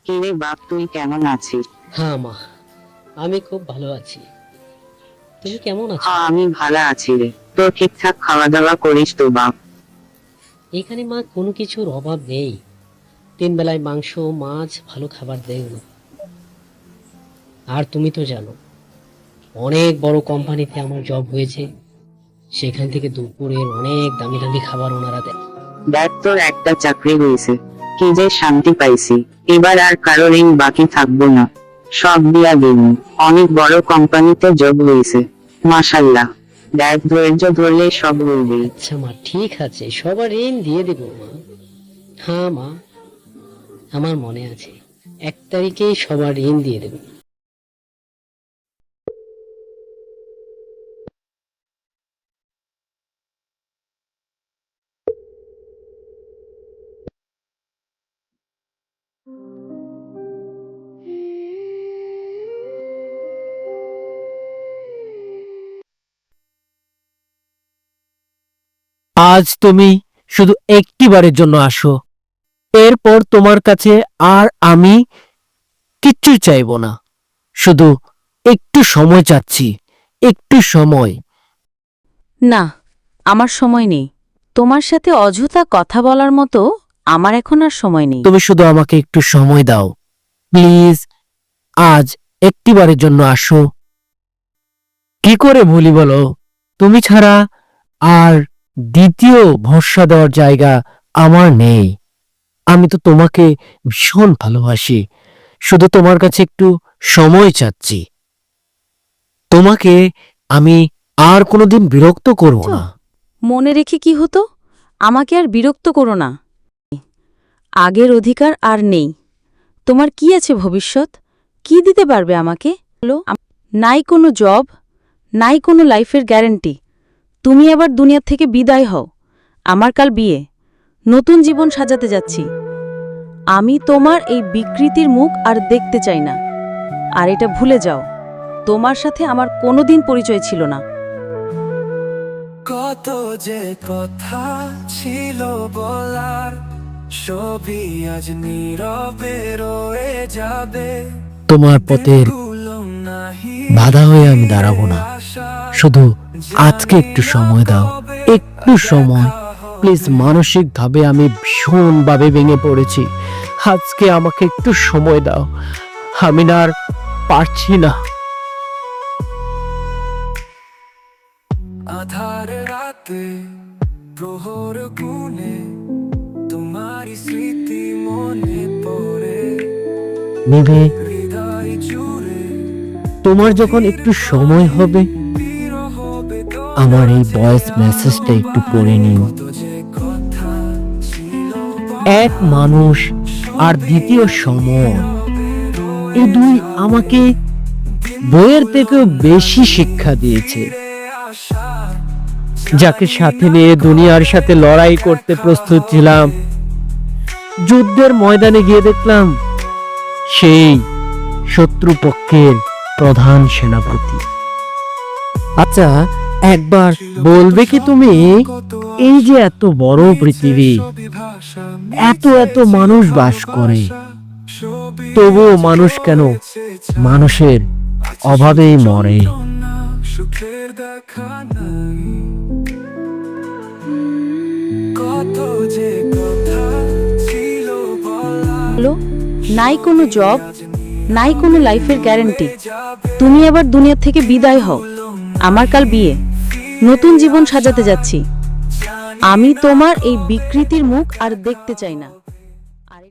কি রে বাপ, তুই কেমন আছিস? হ্যাঁ মা, আমি খুব ভালো আছি। তুমি কেমন আছো? হ্যাঁ, আমি ভালো আছি রে। তো ঠিকঠাক খাওয়া দাওয়া করিস তো বাপ? এখানে মা কোনো কিছুর অভাব নেই। 3 বেলায় মাংস, মাছ, ভালো খাবার দেয় না। আর তুমি তো জানো, অনেক বড় কোম্পানিতে আমার জব হয়েছে। সেখান থেকে দুপুরের অনেক দামি দামি খাবার ওনারা দেয়। দেখ, তোর একটা চাকরি হয়েছে, কি যে শান্তি পাইছি। এবার আর কারো ঋণ বাকি থাকবো না, সব দিয়া দিন। অনেক বড় কোম্পানিতে জব হয়েছে, মাশাল্লাহ। দেখ, ধৈর্য ধরলে সব হইবে। আচ্ছা মা, ঠিক আছে, সবার ঋণ দিয়ে দেবো মা। হ্যাঁ মা, আমার মনে আছে, 1 তারিখেই সবার ঋণ দিয়ে দেবো। আজ তুমি শুধু একটিবারের জন্য আসো, এরপর তোমার কাছে আর আমি কিচ্ছু চাইবো না। শুধু একটু সময় চাচ্ছি, একটু সময়। না, আমার সময় নেই। তোমার সাথে অযথা কথা বলার মতো আমার এখন আর সময় নেই। তুমি শুধু আমাকে একটু সময় দাও প্লিজ। আজ একটিবারের জন্য আসো। কি করে ভুলি বলো? তুমি ছাড়া আর দ্বিতীয় ভরসা দেওয়ার জায়গা আমার নেই। আমি তো তোমাকে ভীষণ ভালোবাসি। শুধু তোমার কাছে একটু সময় চাচ্ছি। তোমাকে আমি আর কোনোদিন বিরক্ত করব না। মনে রেখে কি হতো? আমাকে আর বিরক্ত করো না। আগের অধিকার আর নেই। তোমার কি আছে ভবিষ্যৎ? কি দিতে পারবে আমাকে বলো? নাই কোনো জব, নাই কোনো লাইফের গ্যারান্টি। তুমি আবার দুনিয়া থেকে বিদায় হও। আমার কাল বিয়ে, নতুন জীবন সাজাতে যাচ্ছি। আমি তোমার এই বিকৃতির মুখ আর দেখতে চাই না। আর এটা ভুলে যাও, তোমার সাথে আমার কোনোদিন পরিচয় ছিল না। কত যে কথা ছিল বলার, সবই আজ নীরবে রয়ে যাবে। তোমার পথের বাধা হয়ে আমি দাঁড়াবো না। শুধু আজকে একটু সময় দাও, একটু সময় প্লিজ। মানসিকভাবে আমি ভীষণভাবে ভেঙে পড়েছি। আজকে আমাকে একটু সময় দাও, আমি না আর পারছি না। আধার রাতে প্রহর গুনে তোমারি স্মৃতি মনে পড়ে, নিভে হৃদয় জুড়ে তোমার যখন একটু সময় হবে, বিরহ বেদনা। আমার এই ভয়েস মেসেজটা একটু পড়ে নিন। কত যে কথা ছিল এক মানুষ আর দ্বিতীয় সময়, এই দুই আমাকে বইয়ের থেকেও বেশি শিক্ষা দিয়েছে। আশা, যাকে সাথে নিয়ে দুনিয়ার সাথে লড়াই করতে প্রস্তুত ছিলাম, যুদ্ধের ময়দানে গিয়ে দেখলাম সেই শত্রুপক্ষের প্রধান সেনাপতি। আচ্ছা, একবার বলবে কি তুমি, এই যে এত বড় পৃথিবী, এত এত মানুষ বাস করে, তবুও মানুষ কেন মানুষের অভাবেই মরে? সুখের দেখা নাই, কত যে কথা ছিল বলা। বলো, নাই কোনো জব, নাই কোনো লাইফের গ্যারান্টি। তুমি আবার দুনিয়া থেকে বিদায় হও। আমার কাল বিয়ে, নতুন জীবন সাজাতে যাচ্ছি। আমি তোমার এই বিকৃতির মুখ আর দেখতে চাই না।